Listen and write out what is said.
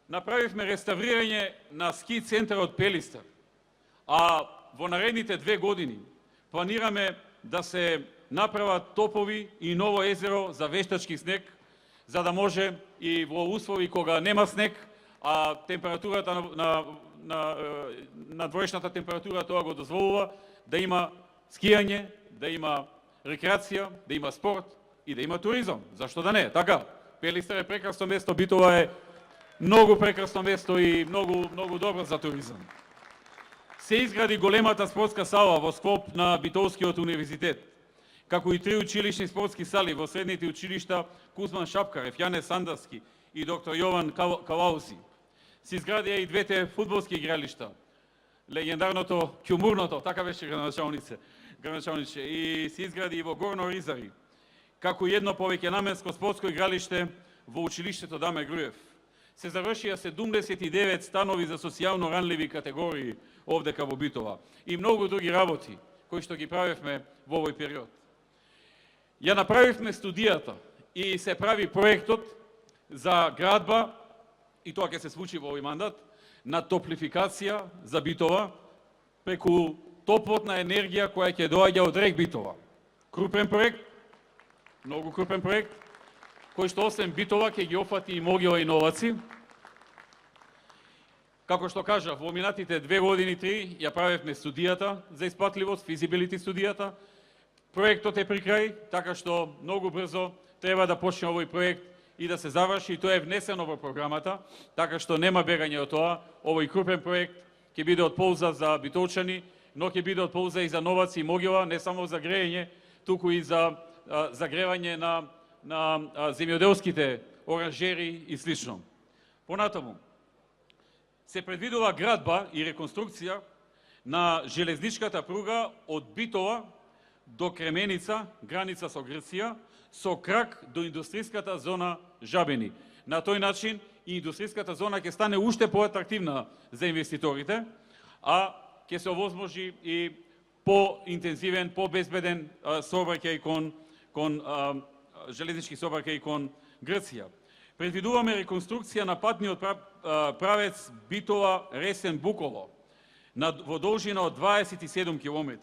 направивме реставрирање на ски центарот Пелистар, а во наредните 2 години планираме да се направат топови и ново езеро за вештачки снег, за да може и во услови кога нема снег, а температурата на двоечната температура тоа го дозволува, да има скијање, да има рекреација, да има спорт и да има туризам. Зашто да не? Така, Пелистар е прекрасно место, Битола е многу прекрасно место и многу добро за туризам. Се изгради големата спортска сала во склоп на Битолскиот универзитет, како и 3 училишни спортски сали во средните училишта Кузман Шапкарев, Јане Сандарски и доктор Јован Калауси. Се изградија и 2 фудбалски игралишта, легендарното Ќумурното, така беше граначалниче, и се изгради и во Горно Ризари, како и едно повеќенаменско спортско игралиште во училиштето Даме Груев. Се завршија 79 станови за социјално ранливи категории овдека во Битола и многу други работи кои што ги правевме во овој период. Ја направивме студијата и се прави проектот за градба, и тоа ќе се случи во овој мандат, на топлификација за Битола преку топлотна енергија која ќе доаѓа од РЕК Битола. Крупен проект, многу крупен проект, кој што освен Битола ќе ги опфати и Могила и Новаци. Како што кажав, во минатите 2 години, 3, ја правевме студијата за исплатливост, физибилити студијата. Проектот е при крај, така што многу брзо треба да почне овој проект и да се заврши, и тоа е внесено во програмата, така што нема бегање од тоа. Овој крупен проект ќе биде од полза за битолчани, но ќе биде од полза и за Новаци и Могила, не само за грејење, туку и за загревање на земјоделските оранжери и слично. Понатаму, се предвидува градба и реконструкција на железничката пруга од Битола до Кременица, граница со Грција, со крак до индустријската зона Жабени. На тој начин и индустријската зона ќе стане уште поатрактивна за инвеститорите, а ќе се овозможи и поинтензивен, побезбеден сообраќај кон железнички сообраќај кон Грција. Предвидуваме реконструкција на патниот правец Битола-Ресен-Буково во должина од 27 км.